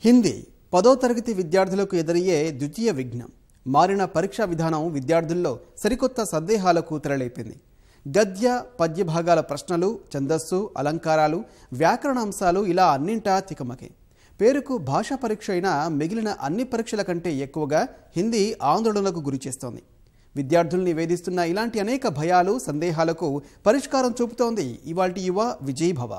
హిందీ 10వ తరగతి విద్యార్థులకు ఎదురయ్యే ద్వితీయ విఘ్నం. మారిన పరీక్షా విధానం విద్యార్థుల్లో సరికొత్త సందేహాలకు తెరలేపింది. గద్య పద్య భాగాల ప్రశ్నలు, ఛందస్సు, అలంకారాలు, వ్యాకరణాంశాలు ఇలా అన్నింటా తికమకే. పేరుకు భాషా పరీక్ష అయినా మిగిలిన అన్ని పరీక్షల కంటే ఎక్కువగా హిందీ ఆందోళనకు గురిచేస్తోంది. విద్యార్థుల్ని వేధిస్తున్న ఇలాంటి అనేక భయాలు, సందేహాలకు పరిష్కారం చూపుతోంది ఇవాల్టి యువ విజయ్ భవ.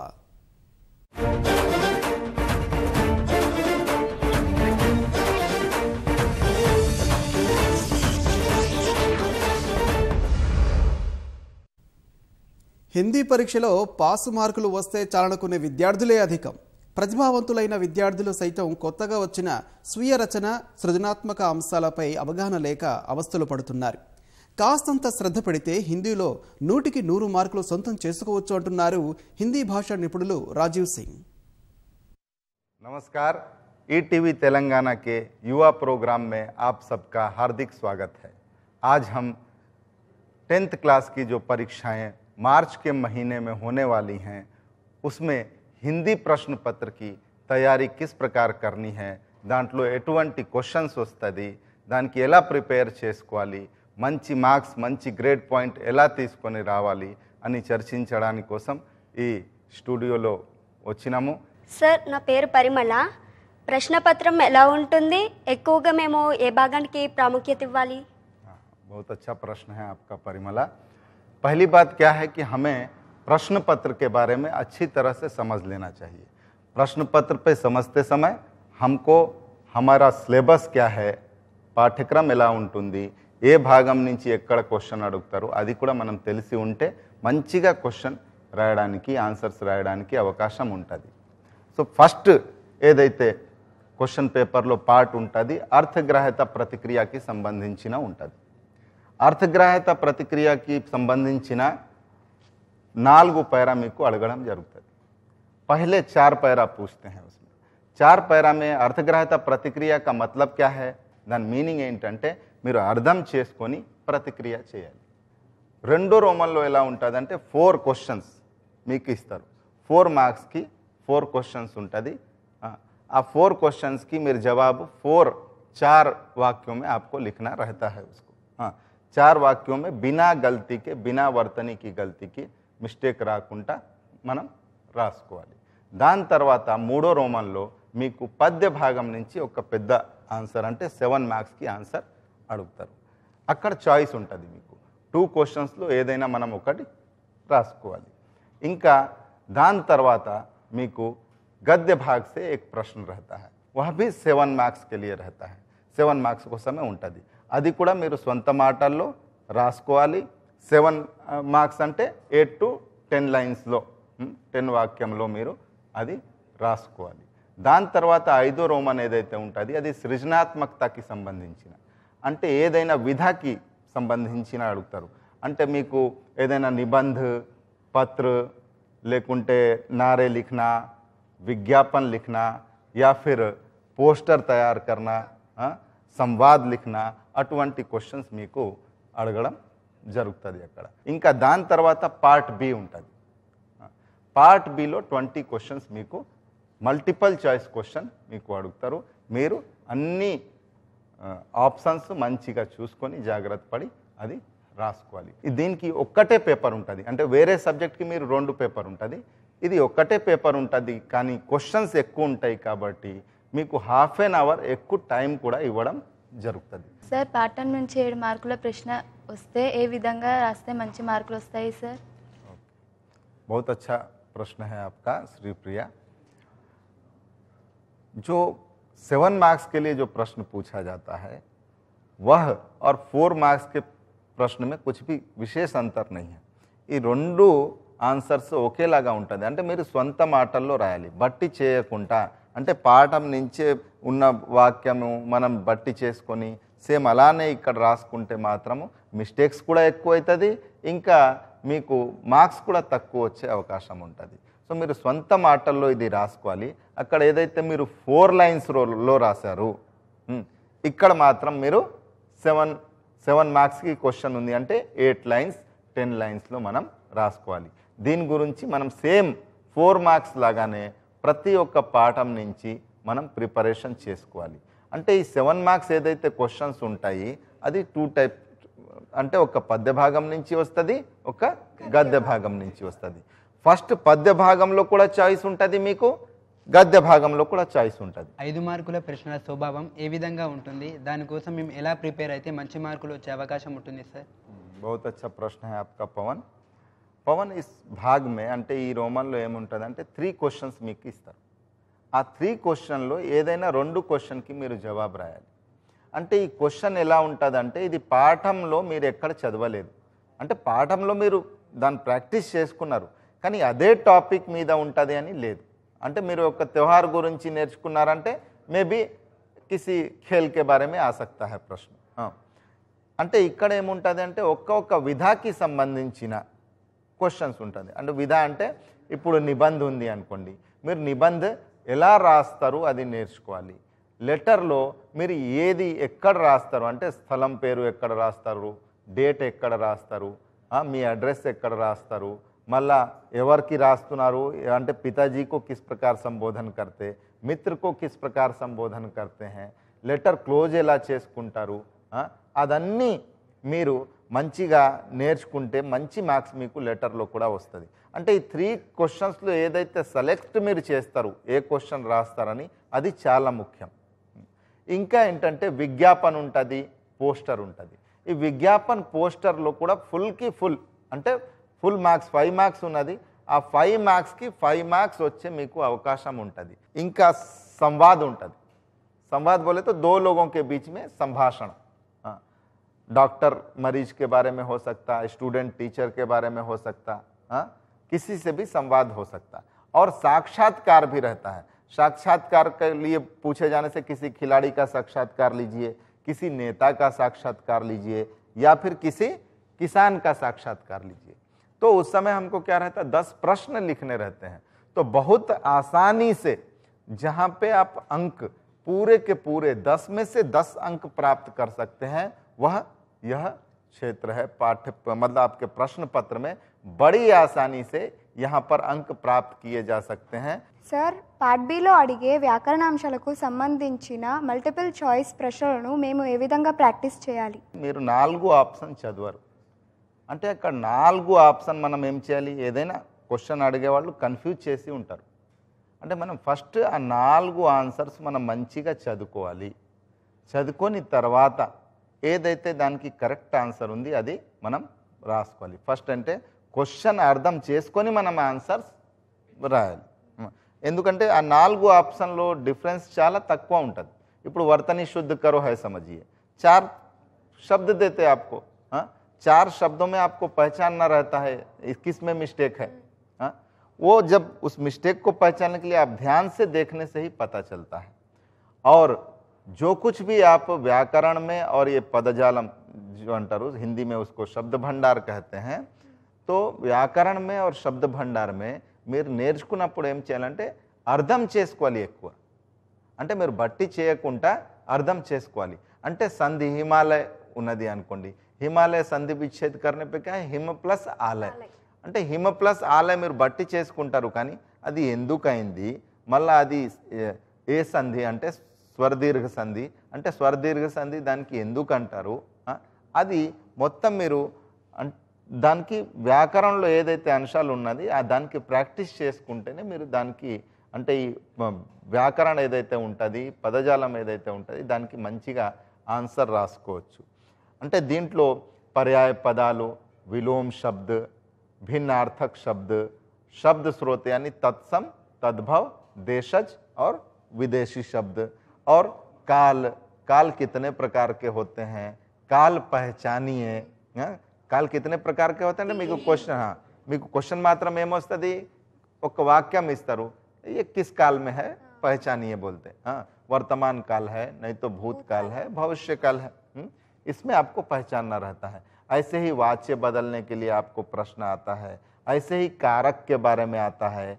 హిందీ పరీక్షలో పాసు మార్కులు వస్తే చాలనుకునే విద్యార్థులే అధికం. ప్రతిభావంతులైన విద్యార్థులు సైతం కొత్తగా వచ్చిన స్వీయ రచన, సృజనాత్మక అంశాలపై అవగాహన లేక అవస్థలు పడుతున్నారు. కాస్తంత శ్రద్ధ పెడితే హిందీలో 100కి 100 మార్కులు సొంతం చేసుకోవచ్చు అంటున్నారు హిందీ భాషా నిపుణులు రాజీవ్ సింగ్. नमस्कार, ईटीवी तेलंगाना के युवा प्रोग्राम में आप सबका हार्दिक स्वागत है। आज हम 10th क्लास की जो परीक्षाएं मार्च के महीने में होने वाली हैं, उसमें हिंदी प्रश्न पत्र की तैयारी किस प्रकार करनी है, దాంట్లో ఎటువంటి క్వశ్చన్స్ వస్తుంది, దానికి ఎలా ప్రిపేర్ చేసుకోవాలి, మంచి మార్క్స్, మంచి గ్రేడ్ పాయింట్ ఎలా తీసుకొని రావాలి అని చర్చించడానికి కోసం ఈ స్టూడియోలో వచ్చినాము. సార్, నా పేరు పరిమళ. ప్రశ్నపత్రం ఎలా ఉంటుంది? ఎక్కువగా మేము ఏ భాగానికి ప్రాముఖ్యత ఇవ్వాలి? बहुत अच्छा प्रश्न है आपका परिमला। पहली बात क्या है कि हमें प्रश्न पत्र के बारे में अच्छी तरह से समझ लेना चाहिए। प्रश्न पत्र पे समझते समय हमको हमारा सिलेबस क्या है, పాఠ్యక్రమం ఎలా ఉంటుంది, ఏ భాగం నుంచి ఎక్కడ క్వశ్చన్ అడుగుతారు అది కూడా మనం తెలిసి ఉంటే మంచిగా క్వశ్చన్ రాయడానికి, ఆన్సర్స్ రాయడానికి అవకాశం ఉంటుంది. సో ఫస్ట్ ఏదైతే క్వశ్చన్ పేపర్లో పార్ట్ ఉంటుంది, అర్థగ్రాహ్యత ప్రతిక్రియకి సంబంధించిన ఉంటుంది. అర్థగ్రాహ్యత ప్రతిక్రియకి సంబంధించిన 4 पैरा మీకు అడగడం జరుగుతుంది. पहले 4 पैरा पूछते हैं उसमें. 4 पैरा में అర్థగ్రాహ్యత ప్రతిక్రియ का मतलब क्या है, దాని మీనింగ్ ఏంటంటే మీరు అర్థం చేసుకొని ప్రతిక్రియ చేయాలి. రెండో రోమన్లో ఎలా ఉంటుందంటే 4 క్వశ్చన్స్ మీకు ఇస్తారు. 4 మార్క్స్కి 4 क्वेश्चंस ఉంటుంది. आ 4 क्वेश्चंस की मेरे जवाब 4 वाक्यों में आपको लिखना रहता है उसको. 4 वाक्यों में बिना गलती के, बिना वर्तनी की गलती की మిస్టేక్ రాకుండా మనం రాసుకోవాలి. దాని తర్వాత మూడో రోమన్లో మీకు పద్య భాగం నుంచి ఒక పెద్ద ఆన్సర్ అంటే 7 మార్క్స్కి ఆన్సర్ అడుగుతారు. అక్కడ చాయిస్ ఉంటుంది మీకు. 2 క్వశ్చన్స్లో ఏదైనా మనం ఒకటి రాసుకోవాలి. ఇంకా దాని తర్వాత మీకు गद्य भाग से एक प्रश्न रहता है, वह भी 7 मार्क्स के लिए रहता है. 7 मार्क्स కోసమే ఉంటుంది. అది కూడా మీరు సొంత మాటల్లో రాసుకోవాలి. 7 మార్క్స్ అంటే 8 to 10 లైన్స్లో, 10 వాక్యంలో మీరు అది రాసుకోవాలి. దాని తర్వాత 5వ రోమన్ ఏదైతే ఉంటుంది అది సృజనాత్మకతకి సంబంధించిన, అంటే ఏదైనా విధాకి సంబంధించిన అడుగుతారు. అంటే మీకు ఏదైనా నిబంధ పత్ర లేకుంటే नारे लिखना, विज्ञापन लिखना या फिर पोस्टर तैयार करना, संवाद लिखना, అటువంటి క్వశ్చన్స్ మీకు అడగడం జరుగుతుంది అక్కడ. ఇంకా దాని తర్వాత పార్ట్ బి ఉంటుంది. పార్ట్ బిలో 20 క్వశ్చన్స్ మీకు మల్టిపుల్ చాయిస్ క్వశ్చన్ మీకు అడుగుతారు. మీరు అన్ని ఆప్షన్స్ మంచిగా చూసుకొని జాగ్రత్త పడి అది రాసుకోవాలి. దీనికి ఒక్కటే పేపర్ ఉంటుంది, అంటే వేరే సబ్జెక్ట్కి మీరు 2 పేపర్ ఉంటుంది, ఇది ఒక్కటే పేపర్ ఉంటుంది. కానీ క్వశ్చన్స్ ఎక్కువ ఉంటాయి కాబట్టి మీకు హాఫ్ ఎన్ అవర్ ఎక్కువ టైం కూడా ఇవ్వడం జరుగుతుంది. సార్, పాఠం నుంచి 7 మార్కుల ప్రశ్న వస్తే ఏ విధంగా రాస్తే మంచి మార్కులు వస్తాయి సార్? बहुत अच्छा प्रश्न है आपका श्री प्रिया. जो 7 मार्क्स के लिए जो प्रश्न पूछा जाता है वह और 4 मार्क्स के ప్రశ్న में कुछ भी విశేష అంతర్ नहीं है. ఈ 2 ఆన్సర్స్ ఒకేలాగా ఉంటుంది. అంటే మీరు సొంత మాటల్లో రాయాలి, బట్టి చేయకుండా. అంటే పాఠం నుంచే ఉన్న వాక్యము మనం బట్టి చేసుకొని సేమ్ అలానే ఇక్కడ రాసుకుంటే మాత్రము మిస్టేక్స్ కూడా ఎక్కువ అవుతుంది, ఇంకా మీకు మార్క్స్ కూడా తక్కువ వచ్చే అవకాశం ఉంటుంది. సో మీరు సొంత మాటల్లో ఇది రాసుకోవాలి. అక్కడ ఏదైతే మీరు 4 లైన్స్లో రాశారు, ఇక్కడ మాత్రం మీరు 7 మార్క్స్కి క్వశ్చన్ ఉంది అంటే 8 లైన్స్ 10 లైన్స్లో మనం రాసుకోవాలి. దీని గురించి మనం సేమ్ 4 మార్క్స్ లాగానే ప్రతి ఒక్క పాఠం నుంచి మనం ప్రిపరేషన్ చేసుకోవాలి. అంటే ఈ 7 మార్క్స్ ఏదైతే క్వశ్చన్స్ ఉంటాయి అది 2 టైప్, అంటే ఒక పద్య భాగం నుంచి వస్తుంది, ఒక గద్య భాగం నుంచి వస్తుంది. ఫస్ట్ పద్య భాగంలో కూడా చాయిస్ ఉంటుంది, మీకు గద్య భాగంలో కూడా చాయిస్ ఉంటుంది. 5 మార్కుల ప్రశ్నల స్వభావం ఏ విధంగా ఉంటుంది, దానికోసం మేము ఎలా ప్రిపేర్ అయితే మంచి మార్కులు వచ్చే అవకాశం ఉంటుంది సార్? बहुत अच्छा प्रश्न है आपका पवन. పవన్ इस भाग में అంటే ఈ రోమన్లో ఏముంటుంది అంటే 3 క్వశ్చన్స్ మీకు ఇస్తారు. ఆ 3 క్వశ్చన్లో ఏదైనా 2 క్వశ్చన్కి మీరు జవాబు రాయాలి. అంటే ఈ క్వశ్చన్ ఎలా ఉంటుంది అంటే ఇది పాఠంలో మీరు ఎక్కడ చదవలేదు, అంటే పాఠంలో మీరు దాన్ని ప్రాక్టీస్ చేసుకున్నారు కానీ అదే టాపిక్ మీద ఉంటుంది అని లేదు. అంటే మీరు ఒక त्योहार గురించి నేర్చుకున్నారంటే మేబీ కిసి ఖేల్ కే బారే మే ఆ సక్తా హై ప్రశ్న. అంటే ఇక్కడ ఏముంటుంది అంటే ఒక్కొక్క విధాకి సంబంధించిన క్వశ్చన్స్ ఉంటుంది. అంటే విధ అంటే ఇప్పుడు నిబంధ ఉంది అనుకోండి, మీరు నిబంధ ఎలా రాస్తారు అది నేర్చుకోవాలి. లెటర్లో మీరు ఏది ఎక్కడ రాస్తారు అంటే స్థలం పేరు ఎక్కడ రాస్తారు, డేట్ ఎక్కడ రాస్తారు, మీ అడ్రస్ ఎక్కడ రాస్తారు, మళ్ళా ఎవరికి రాస్తున్నారు అంటే पिताजी को किस प्रकार संबोधन करते, मित्र को किस प्रकार संबोधन करते हैं, లెటర్ క్లోజ్ ఎలా చేసుకుంటారు, అదన్నీ మీరు మంచిగా నేర్చుకుంటే మంచి మార్క్స్ మీకు లెటర్లో కూడా వస్తుంది. అంటే ఈ 3 క్వశ్చన్స్లో ఏదైతే సెలెక్ట్ మీరు చేస్తారు, ఏ క్వశ్చన్ రాస్తారని అది చాలా ముఖ్యం. ఇంకా ఏంటంటే విజ్ఞాపన ఉంటుంది, పోస్టర్ ఉంటుంది. ఈ విజ్ఞాపన పోస్టర్లో కూడా ఫుల్కి ఫుల్ అంటే ఫుల్ మార్క్స్ 5 మార్క్స్ ఉన్నది. ఆ 5 మార్క్స్కి 5 మార్క్స్ వచ్చే మీకు అవకాశం ఉంటుంది. ఇంకా संवाद ఉంటుంది. संवाद बोले तो 2 लोगों के बीच में संभाषण, डॉक्टर मरीज के बारे में हो सकता, स्टूडेंट टीचर के बारे में हो सकता, किसी से भी संवाद हो सकता. और साक्षात्कार भी रहता है. साक्षात्कार के लिए पूछे जाने से किसी खिलाड़ी का साक्षात्कार लीजिए, किसी नेता का साक्षात्कार लीजिए या फिर किसी किसान का साक्षात्कार लीजिए. तो उस समय हमको क्या रहता है 10 प्रश्न लिखने रहते हैं. तो बहुत आसानी से जहाँ पे आप अंक पूरे के पूरे 10 में से 10 अंक प्राप्त कर सकते हैं, वह यह क्षेत्र है. पाठ्य मतलब आपके प्रश्न पत्र में बड़ी आसानी से यहाँ पर अंक प्राप्त किए जा सकते हैं. సార్ పార్ట్ బిలో అడిగే వ్యాకరణాంశాలకు సంబంధించిన మల్టిపుల్ చాయిస్ ప్రశ్నలను మేము ఏ విధంగా ప్రాక్టీస్ చేయాలి? మీరు 4 ఆప్షన్ చదవరు అంటే అక్కడ 4 ఆప్షన్ మనం ఏం చేయాలి, ఏదైనా క్వశ్చన్ అడిగేవాళ్ళు కన్ఫ్యూజ్ చేసి ఉంటారు. అంటే మనం ఫస్ట్ ఆ 4 ఆన్సర్స్ మనం మంచిగా చదువుకోవాలి. చదువుకొని తర్వాత ఏదైతే దానికి కరెక్ట్ ఆన్సర్ ఉంది అది మనం రాసుకోవాలి. ఫస్ట్ అంటే క్వశ్చన్ అర్థం చేసుకొని మనం ఆన్సర్స్ రాయాలి. ఎందుకంటే ఆ 4 ఆప్షన్లో డిఫరెన్స్ చాలా తక్కువ ఉంటుంది. ఇప్పుడు వర్తని शुद्ध करो है समझिए, 4 शब्द देते आपको, 4 शब्दों में आपको पहचानना रहता है किस में मिस्टेक है. वो जब उस मिस्टेक को पहचानने के लिए आप ध्यान से देखने से ही पता चलता है. और जो कुछ भी आप व्याकरण में और ये पदजालम जो अंटारू हिंदी में उसको शब्द भंडार कहते हैं, तो व्याकरण में और शब्द भंडार में మీరు నేర్చుకున్నప్పుడు ఏం చేయాలంటే అర్థం చేసుకోవాలి ఎక్కువ. అంటే మీరు బట్టి చేయకుండా అర్థం చేసుకోవాలి. అంటే సంధి హిమాలయ ఉన్నది అనుకోండి, హిమాలయ సంధి విచ్ఛేద్ करने पे क्या है हिम प्लस आलय. అంటే హిమ ప్లస్ ఆలయ మీరు బట్టి చేసుకుంటారు కానీ అది ఎందుకు అయింది, మళ్ళీ అది ఏ సంధి అంటే స్వరదీర్ఘ సంధి, అంటే స్వరదీర్ఘ సంధి దానికి ఎందుకు అంటారు, అది మొత్తం మీరు దానికి వ్యాకరణంలో ఏదైతే అంశాలు ఉన్నది ఆ దానికి ప్రాక్టీస్ చేసుకుంటేనే మీరు దానికి అంటే ఈ వ్యాకరణ ఏదైతే ఉంటుంది, పదజాలం ఏదైతే ఉంటుంది దానికి మంచిగా ఆన్సర్ రాసుకోవచ్చు. అంటే దీంట్లో పర్యాయ పదాలు, విలోమ శబ్ద, भिन्नार्थक शब्द, शब्द स्रोत यानी तत्सम, तद्भव, देशज और विदेशी शब्द, और काल, काल कितने प्रकार के होते हैं, काल पहचानिए. काल कितने प्रकार के होते हैं మీకు క్వశ్చన్ మీకు క్వశ్చన్ మాత్రం ఏమొస్తుంది, ఒక వాక్యం ఇస్తారు, ये किस काल में है पहचानिए बोलते हैं. वर्तमान काल है, नहीं तो भूतकाल है, भविष्य काल है. इसमें आपको पहचानना रहता है. ऐसे ही वाच्य बदलने के लिए आपको प्रश्न आता है, ऐसे ही कारक के बारे में आता है,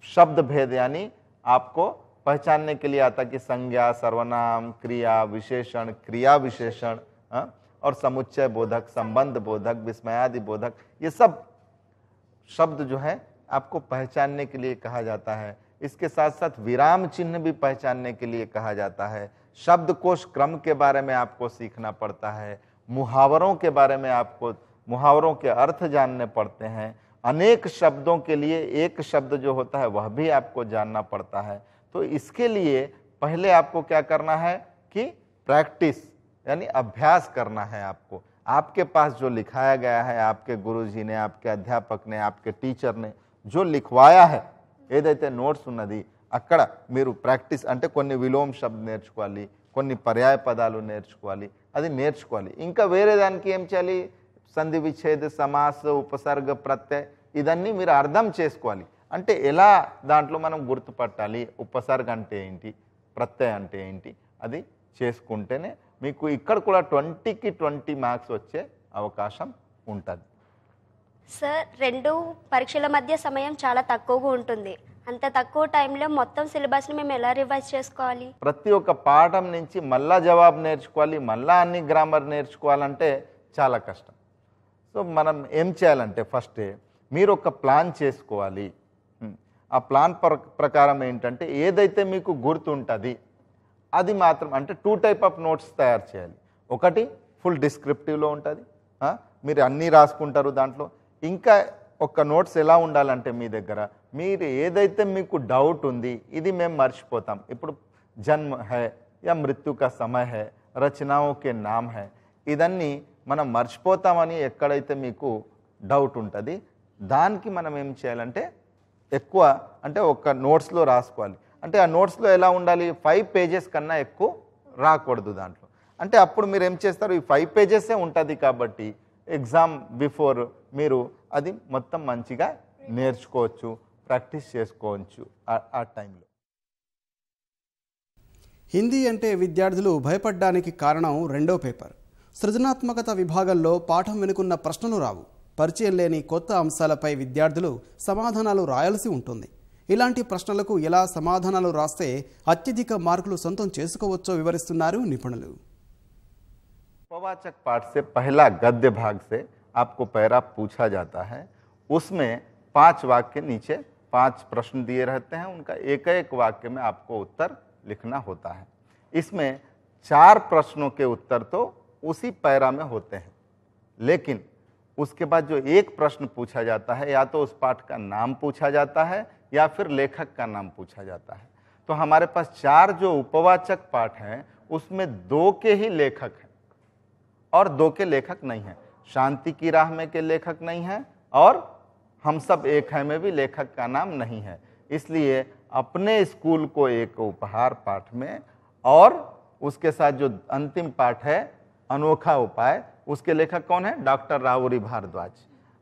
शब्द भेद यानी आपको पहचानने के लिए आता है कि संज्ञा, सर्वनाम, क्रिया विशेषण, क्रिया विशेषण और समुच्चय बोधक, संबंध बोधक, विस्मयादि बोधक, ये सब शब्द जो है आपको पहचानने के लिए कहा जाता है. इसके साथ साथ विराम चिन्ह भी पहचानने के लिए कहा जाता है। शब्दकोश क्रम के बारे में आपको सीखना पड़ता है, मुहावरों के बारे में आपको मुहावरों के अर्थ जानने पड़ते हैं, अनेक शब्दों के लिए एक शब्द जो होता है वह भी आपको जानना पड़ता है। तो इसके लिए पहले आपको क्या करना है कि प्रैक्टिस यानी अभ्यास करना है। आपको आपके पास जो लिखाया गया है, आपके गुरुजी ने, आपके अध्यापक ने, आपके टीचर ने जो लिखवाया है, ఏదైతే నోట్స్ ఉన్నది అక్కడ మీరు ప్రాక్టీస్ అంటే కొన్ని విలోమ శబ్ద నేర్చుకోవాలి, కొన్ని పర్యాయ పదాలు నేర్చుకోవాలి, అది నేర్చుకోవాలి. ఇంకా వేరే దానికి ఏం చేయాలి, సంధి విచ్ఛేద సమాస ఉపసర్గ ప్రత్యయ ఇదన్నీ మీరు అర్థం చేసుకోవాలి. అంటే ఎలా దాంట్లో మనం గుర్తుపట్టాలి, ఉపసర్గ అంటే ఏంటి, ప్రత్యయ అంటే ఏంటి, అది చేసుకుంటేనే మీకు ఇక్కడ కూడా 20కి 20 మార్క్స్ వచ్చే అవకాశం ఉంటుంది. సార్, రెండు పరీక్షల మధ్య సమయం చాలా తక్కువగా ఉంటుంది. అంత తక్కువ టైంలో మొత్తం సిలబస్ని మేము ఎలా రివైజ్ చేసుకోవాలి? ప్రతి ఒక్క పాఠం నుంచి మళ్ళా జవాబు నేర్చుకోవాలి, మళ్ళా అన్ని గ్రామర్ నేర్చుకోవాలంటే చాలా కష్టం. సో మనం ఏం చేయాలంటే ఫస్ట్ మీరు ఒక ప్లాన్ చేసుకోవాలి. ఆ ప్లాన్ ప్రకారం ఏంటంటే ఏదైతే మీకు గుర్తుంటుంది అది మాత్రం, అంటే 2 టైప్ ఆఫ్ నోట్స్ తయారు చేయాలి. ఒకటి ఫుల్ డిస్క్రిప్టివ్లో ఉంటుంది, మీరు అన్నీ రాసుకుంటారు దాంట్లో. ఇంకా ఒక నోట్స్ ఎలా ఉండాలంటే మీ దగ్గర మీరు ఏదైతే మీకు డౌట్ ఉంది, ఇది మేము మర్చిపోతాం, ఇప్పుడు జన్మ హై యా మృత్యు కా సమయ హై, రచనాओं के नाम है, ఇదన్నీ మనం మర్చిపోతామని ఎక్కడైతే మీకు డౌట్ ఉంటుంది దానికి మనం ఏం చేయాలంటే ఎక్కువ అంటే ఒక నోట్స్లో రాసుకోవాలి. అంటే ఆ నోట్స్లో ఎలా ఉండాలి, 5 పేజెస్ కన్నా ఎక్కువ రాకూడదు దాంట్లో. అంటే అప్పుడు మీరు ఏం చేస్తారు, ఈ 5 పేజెసే ఉంటుంది కాబట్టి ఎగ్జామ్ బిఫోర్ మీరు అది మొత్తం మంచిగా నేర్చుకోవచ్చు, ప్రాక్టీస్ చేసుకోవచ్చు ఆ టైంలో. హిందీ అంటే విద్యార్థులు భయపడడానికి కారణం రెండో పేపర్. సృజనాత్మకత విభాగంలో పాఠం వెనుకున్న ప్రశ్నలు రావు. పరిచయం లేని కొత్త అంశాలపై విద్యార్థులు సమాధానాలు రాయాల్సి ఉంటుంది. ఇలాంటి ప్రశ్నలకు ఎలా సమాధానాలు రాస్తే అత్యధిక మార్కులు సొంతం చేసుకోవచ్చో వివరిస్తున్నారు నిపుణులు. उपवाचक पाठ से पहला गद्य भाग से आपको पैरा पूछा जाता है. उसमें 5 वाक्य नीचे 5 प्रश्न दिए रहते हैं, उनका एक एक वाक्य में आपको उत्तर लिखना होता है. इसमें 4 प्रश्नों के उत्तर तो उसी पैरा में होते हैं, लेकिन उसके बाद जो एक प्रश्न पूछा जाता है या तो उस पाठ का नाम पूछा जाता है या फिर लेखक का नाम पूछा जाता है. तो हमारे पास 4 जो उपवाचक पाठ हैं उसमें 2 के ही लेखक हैं और 2 के लेखक नहीं हैं. शांति की राह में के लेखक नहीं हैं और हम सब एक है में भी लेखक का नाम नहीं है. इसलिए अपने स्कूल को एक उपहार पाठ में और उसके साथ जो अंतिम पाठ है अनोखा उपाय, उसके लेखक कौन है, डॉक्टर राहुरी भारद्वाज.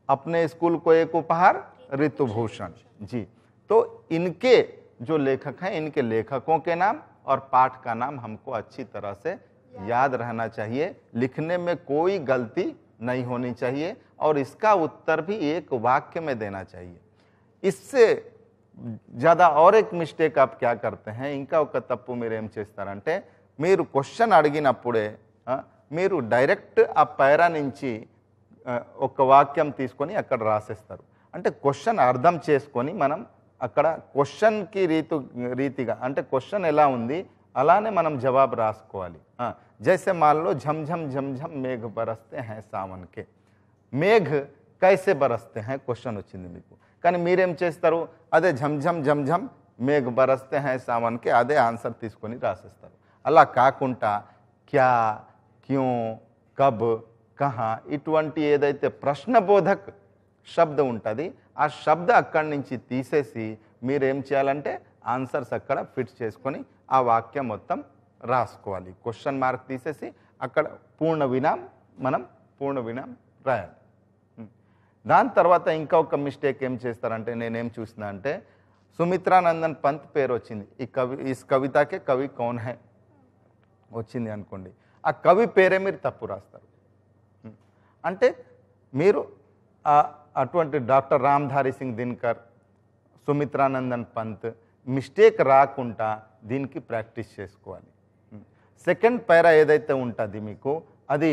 अपने स्कूल को एक उपहार ऋतुभूषण जी. तो इनके जो लेखक हैं, इनके लेखकों के नाम और पाठ का नाम हमको अच्छी तरह से याद रहना चाहिए. लिखने में कोई गलती नहीं होनी चाहिए और इसका उत्तर भी एक वाक्य में देना चाहिए. इससे ज़्यादा और एक మిస్టేక్ आप क्या करते हैं, ఇంకా ఒక తప్పు మీరు ఏం చేస్తారంటే మీరు క్వశ్చన్ అడిగినప్పుడే మీరు డైరెక్ట్ ఆ పైరా నుంచి ఒక వాక్యం తీసుకొని అక్కడ రాసేస్తారు. అంటే క్వశ్చన్ అర్థం చేసుకొని మనం అక్కడ క్వశ్చన్కి రీతిగా అంటే క్వశ్చన్ ఎలా ఉంది అలానే మనం జవాబు రాసుకోవాలి. जैसे मान लो झमझम झमझम मेघ बरसते हैं सावन के, मेघ कैसे बरसते हैं क्वेश्चन వచ్చింది మీకు, కానీ మీరేం చేస్తారు అదే झमझम झमझम मेघ बरसते हैं सावन के అదే ఆన్సర్ తీసుకొని రాసేస్తారు. అలా కాకుండా क्या क्यों कब कहाँ ఇటువంటి ఏదైతే ప్రశ్నబోధక శబ్ద ఉంటుంది ఆ శబ్ద అక్కడి నుంచి తీసేసి మీరేం చేయాలంటే ఆన్సర్స్ అక్కడ ఫిట్ చేసుకొని ఆ వాక్యం మొత్తం రాసుకోవాలి. క్వశ్చన్ మార్క్ తీసేసి అక్కడ పూర్ణ విరామ్ రాయాలి. దాని తర్వాత ఇంకా ఒక మిస్టేక్ ఏం చేస్తారంటే నేనేం చూసినా అంటే సుమిత్రానందన్ పంత్ పేరు వచ్చింది, ఈ కవితకే కవి కౌన్ హై వచ్చింది అనుకోండి, ఆ కవి పేరే మీరు తప్పు రాస్తారు. అంటే మీరు అటువంటి డాక్టర్ రామ్ధారి సింగ్ దినకర్, సుమిత్రానందన్ పంత్ మిస్టేక్ రాకుండా దీనికి ప్రాక్టీస్ చేసుకోవాలి. సెకండ్ पैरा ఏదైతే ఉంటుంది మీకు అది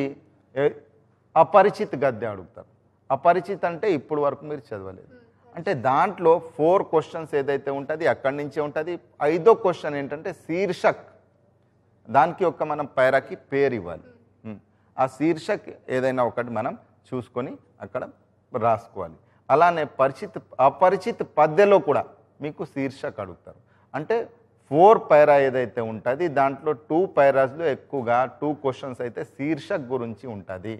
అపరిచిత గద్య అడుగుతారు. అపరిచిత అంటే ఇప్పుడు వరకు మీరు చదవలేదు, అంటే దాంట్లో 4 క్వశ్చన్స్ ఏదైతే ఉంటుంది అక్కడి నుంచే ఉంటుంది. 5వ క్వశ్చన్ ఏంటంటే శీర్షక్, దానికి ఒక మనం పైరాకి పేరు ఇవ్వాలి. ఆ శీర్షక్ ఏదైనా ఒకటి మనం చూసుకొని అక్కడ రాసుకోవాలి. అలానే అపరిచిత పద్యలో కూడా మీకు శీర్షక్ అడుగుతారు. అంటే 4 పైరా ఏదైతే ఉంటుంది దాంట్లో 2 పైరాస్లో ఎక్కువగా 2 క్వశ్చన్స్ అయితే శీర్షక్ గురించి ఉంటుంది.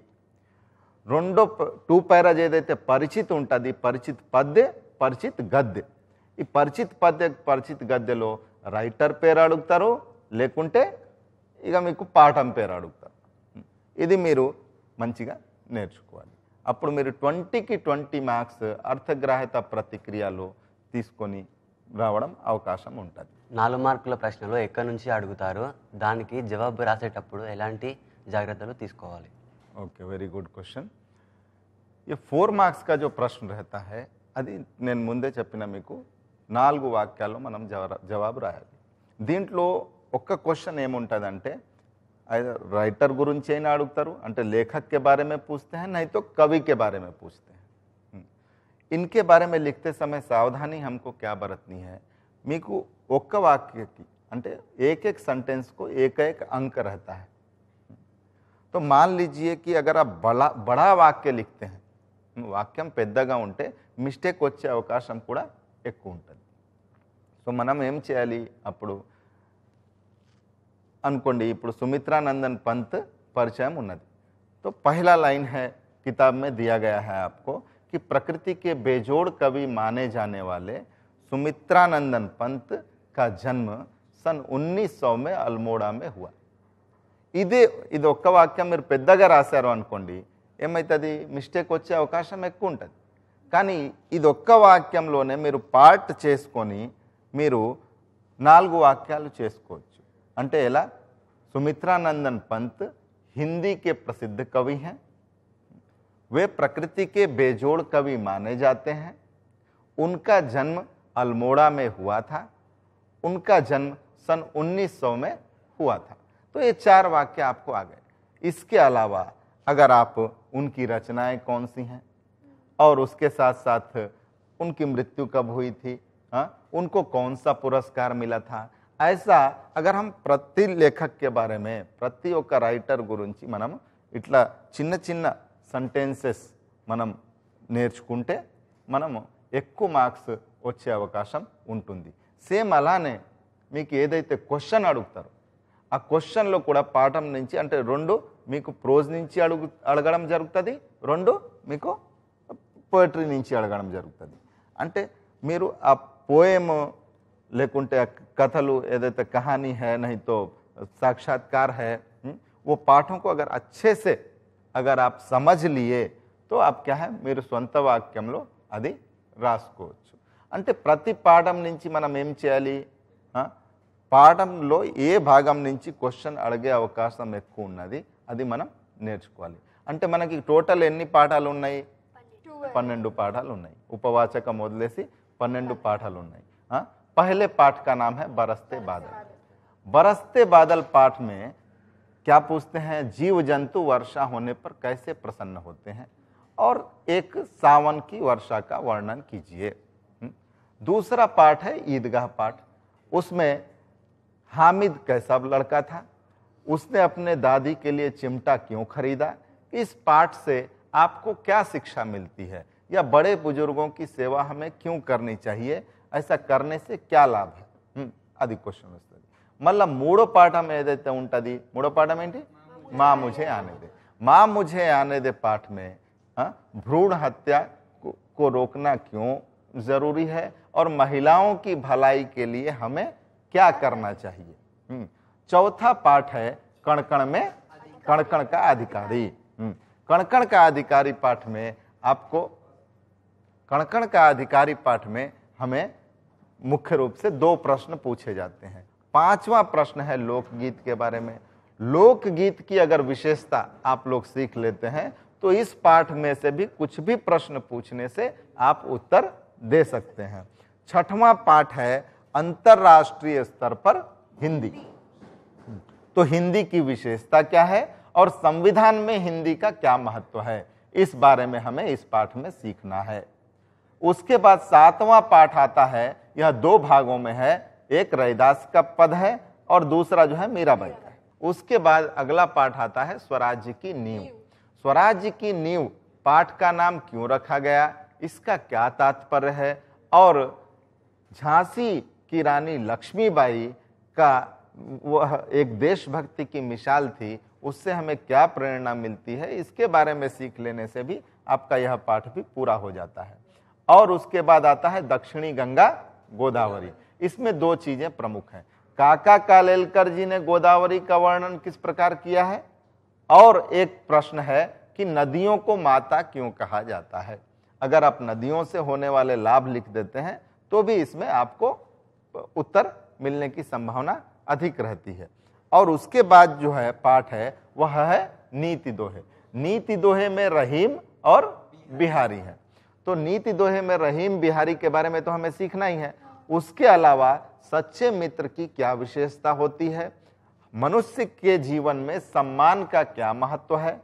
రెండో 2 పైరాజ్ ఏదైతే పరిచిత్ ఉంటుంది, పరిచిత్ పద్య, పరిచిత్ గద్య. ఈ పరిచిత్ పద్య, పరిచిత్ గద్యలో రైటర్ పేరు అడుగుతారు, లేకుంటే ఇక మీకు పాఠం పేరు అడుగుతారు. ఇది మీరు మంచిగా నేర్చుకోవాలి. అప్పుడు మీరు 20కి 20 మార్క్స్ అర్థగ్రాహ్యత ప్రతిక్రియలో తీసుకొని రావడం అవకాశం ఉంటుంది. 4 మార్కుల ప్రశ్నలు ఎక్కడి నుంచి అడుగుతారు, దానికి జవాబు రాసేటప్పుడు ఎలాంటి జాగ్రత్తలు తీసుకోవాలి? Okay, very good question. ये 4 మార్క్స్ का जो प्रश्न रहता है అది నేను ముందే చెప్పిన మీకు 4 వాక్యాల్లో మనం జవాబు రాయాలి. దీంట్లో ఒక్క క్వశ్చన్ ఏముంటుందంటే राइटर गुరించి అయినా అడుగుతారు, అంటే लेखक के बारे में पूछते हैं, नहीं तो कवि के बारे में पूछते हैं. इनके बारे में लिखते समय सावधानी हमको क्या बरतनी है, మీకు ఒక్క వాక్యకి అంటే एक सेंटेंस को एक अंक रहता है. तो मान लीजिए कि अगर आप बड़ा वाक्य लिखते हैं, వాక్యం పెద్దగా ఉంటే మిస్టేక్ వచ్చే అవకాశం కూడా ఎక్కువ ఉంటుంది. సో మనం ఏం చేయాలి, అప్పుడు అనుకోండి ఇప్పుడు सुमित्रानंदन पंत परिचय ఉన్నది. तो पहला लाइन है किताब में दिया गया है आपको कि प्रकृति के बेजोड़ कवि माने जाने वाले सुमित्रानंदन पंत का जन्म सन 1900 में अल्मोड़ा में हुआ. ఇది ఒక్క వాక్యం మీరు పెద్దగా రాశారు అనుకోండి, ఏమవుతుంది, మిస్టేక్ వచ్చే అవకాశం ఎక్కువ ఉంటుంది. కానీ ఇది ఒక్క వాక్యంలోనే మీరు పార్ట్ చేసుకొని మీరు 4 వాక్యాలు చేసుకోవచ్చు. అంటే ఎలా, सुमित्रानंदन पंत हिंदी के प्रसिद्ध कवि हैं, वे प्रकृति के बेजोड़ कवि माने जाते हैं, उनका जन्म अल्मोड़ा में हुआ था, उनका जन्म सन 1900 में हुआ था. तो ये 4 वाक्य आपको आ गए. इसके अलावा अगर आप उनकी रचनाएं कौन सी हैं और उसके साथ साथ उनकी मृत्यु कब हुई थी, उनको कौन सा पुरस्कार मिला था, ऐसा अगर हम प्रति लेखक के बारे में प्रति ఒక్క రైటర్ గురించి మనం ఇట్లా చిన్న చిన్న సెంటెన్సెస్ మనం నేర్చుకుంటే మనము ఎక్కువ మార్క్స్ వచ్చే అవకాశం ఉంటుంది. సేమ్ అలానే మీకు ఏదైతే క్వశ్చన్ అడుగుతారో ఆ క్వశ్చన్లో కూడా పాఠం నుంచి అంటే 2 మీకు ప్రోజ్ నుంచి అడగడం జరుగుతుంది, 2 మీకు పోయట్రీ నుంచి అడగడం జరుగుతుంది. అంటే మీరు ఆ పోయమ్ లేకుంటే కథలు ఏదైతే कहानी है नहीं तो साक्षात्कार है, वो पाठों को अगर अच्छे से अगर आप समझ लिए तो आप क्या है మీరు సొంత వాక్యంలో అది రాసుకోవచ్చు. అంటే ప్రతి పాఠం నుంచి మనం ఏం చేయాలి, పాఠంలో ఏ భాగం నుంచి క్వశ్చన్ అడిగే అవకాశం ఎక్కువ ఉన్నది అది మనం నేర్చుకోవాలి. అంటే మనకి టోటల్ ఎన్ని పాఠాలు ఉన్నాయి, 12 పాఠాలు ఉన్నాయి. ఉపవాచకం వదిలేసి 12 పాఠాలు ఉన్నాయి. पहले पाठ का नाम है बरसते बादल. बरसते बादल पाठ में क्या पूछते हैं, जीव जंतु वर्षा होने पर कैसे प्रसन्न होते हैं और एक सावन की वर्षा का वर्णन कीजिए. दूसरा पाठ है ईदगाह पाठ. उसमें हामिद कैसा लड़का था, उसने अपने दादी के लिए चिमटा क्यों खरीदा, इस पाठ से आपको क्या शिक्षा मिलती है या बड़े बुजुर्गों की सेवा हमें क्यों करनी चाहिए, ऐसा करने से क्या लाभ है, అది క్వశ్చన్ వస్తుంది. మళ్ళీ 3వ పాఠం ఏదైతే ఉంటుంది, 3వ పాఠం ఏంటి, माँ मुझे आने दे. माँ मुझे आने दे पाठ में भ्रूण हत्या को रोकना क्यों जरूरी है और महिलाओं की भलाई के लिए हमें क्या करना चाहिए. चौथा पाठ है कण-कण में कण-कण का अधिकारी. कण-कण का अधिकारी पाठ में आपको कण-कण का अधिकारी पाठ में हमें मुख्य रूप से 2 प्रश्न पूछे जाते हैं. 5वां प्रश्न है लोकगीत के बारे में. लोकगीत की अगर विशेषता आप लोग सीख लेते हैं तो इस पाठ में से भी कुछ भी प्रश्न पूछने से आप उत्तर दे सकते हैं. 6वां पाठ है अंतरराष्ट्रीय स्तर पर हिंदी. तो हिंदी की विशेषता क्या है और संविधान में हिंदी का क्या महत्व है, इस बारे में हमें इस पाठ में सीखना है. उसके बाद 7वां पाठ आता है, यह 2 भागों में है, एक रैदास का पद है और दूसरा जो है मीराबाई का है। उसके बाद अगला पाठ आता है स्वराज्य की नींव। स्वराज्य की नींव पाठ का नाम क्यों रखा गया, इसका क्या तात्पर्य है, और झांसी की रानी लक्ष्मीबाई का वह एक देशभक्ति की मिसाल थी, उससे हमें क्या प्रेरणा मिलती है, इसके बारे में सीख लेने से भी आपका यह पाठ भी पूरा हो जाता है। और उसके बाद आता है दक्षिणी गंगा गोदावरी। इसमें 2 चीजें प्रमुख हैं। काका कालेलकर जी ने गोदावरी का वर्णन किस प्रकार किया है, और एक प्रश्न है कि नदियों को माता क्यों कहा जाता है। अगर आप नदियों से होने वाले लाभ लिख देते हैं तो भी इसमें आपको उत्तर मिलने की संभावना अधिक रहती है। और उसके बाद जो है पाठ है वह है नीति दोहे। नीति दोहे में रहीम और बिहारी है, तो नीति दोहे में रहीम बिहारी के बारे में तो हमें सीखना ही है। उसके अलावा सच्चे मित्र की क्या विशेषता होती है, मनुष्य के जीवन में सम्मान का क्या महत्व है,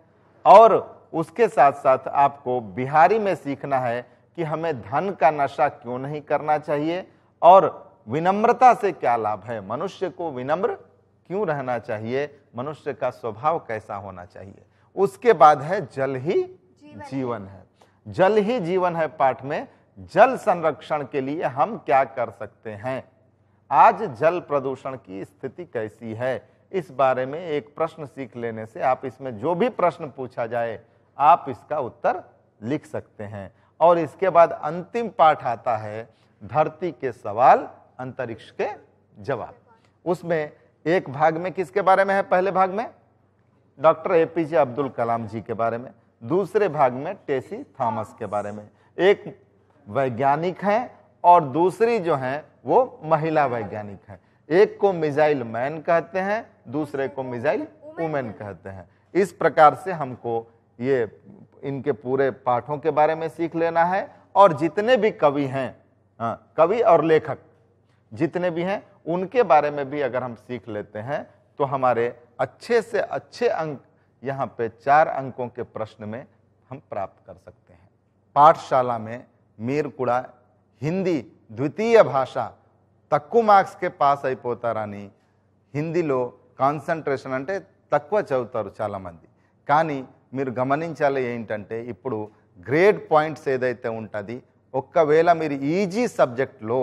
और उसके साथ साथ आपको बिहारी में सीखना है कि हमें धन का नशा क्यों नहीं करना चाहिए, और विनम्रता से क्या लाभ है, मनुष्य को विनम्र क्यों रहना चाहिए, मनुष्य का स्वभाव कैसा होना चाहिए। उसके बाद है जल ही जीवन है। जल ही जीवन है पाठ में जल संरक्षण के लिए हम क्या कर सकते हैं, आज जल प्रदूषण की स्थिति कैसी है, इस बारे में एक प्रश्न सीख लेने से आप इसमें जो भी प्रश्न पूछा जाए आप इसका उत्तर लिख सकते हैं। और इसके बाद अंतिम पाठ आता है धरती के सवाल अंतरिक्ष के जवाब। उसमें एक भाग में किसके बारे में है, पहले भाग में डॉक्टर एपीजे अब्दुल कलाम जी के बारे में, दूसरे भाग में टेसी थॉमस के बारे में। एक वैज्ञानिक हैं और दूसरी जो हैं वो महिला वैज्ञानिक हैं। एक को मिसाइल मैन कहते हैं, दूसरे को मिसाइल वुमेन कहते हैं। इस प्रकार से हमको ये इनके पूरे पाठों के बारे में सीख लेना है। और जितने भी कवि हैं, कवि और लेखक जितने भी हैं उनके बारे में भी अगर हम सीख लेते हैं तो हमारे अच्छे से अच्छे अंक यहाँ पे 4 अंकों के प्रश्न में हम प्राप्त कर सकते हैं। पाठशाला में मीरकुड़ा हिंदी द्वितीय भाषा తక్కువ మార్క్స్ కే పాస్ అయిపోతారని హిందీలో కాన్సంట్రేషన్ అంటే తక్కువ చదువుతారు చాలామంది. కానీ మీరు గమనించాలి ఏంటంటే ఇప్పుడు గ్రేడ్ పాయింట్స్ ఏదైతే ఉంటుంది, ఒక్కవేళ మీరు ఈజీ సబ్జెక్ట్లో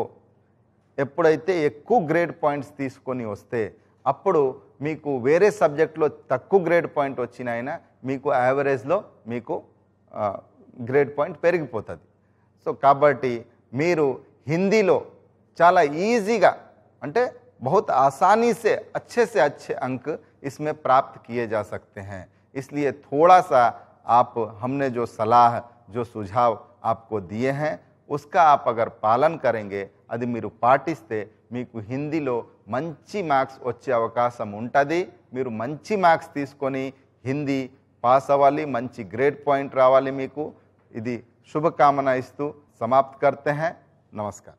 ఎప్పుడైతే ఎక్కువ గ్రేడ్ పాయింట్స్ తీసుకొని వస్తే అప్పుడు మీకు వేరే సబ్జెక్ట్లో తక్కువ గ్రేడ్ పాయింట్ వచ్చినైనా మీకు యావరేజ్లో మీకు గ్రేడ్ పాయింట్ పెరిగిపోతుంది. సో కాబట్టి మీరు हिंदीలో చాలా ఈజీగా అంటే बहुत आसानी से अच्छे अंक इसमें प्राप्त किए जा सकते हैं. इसलिए थोड़ा सा आप हमने जो सलाह जो सुझाव आपको दिए हैं उसका आप अगर पालन करेंगे అది మీరు పాటిస్తే మీకు హిందీలో మంచి మార్క్స్ వచ్చే అవకాశం ఉంటుంది. మీరు మంచి మార్క్స్ తీసుకొని హిందీ పాస్ అవ్వాలి, మంచి గ్రేడ్ పాయింట్ రావాలి మీకు. ఇది शुभकामना इस्तू समाप्त करते हैं. नमस्कार.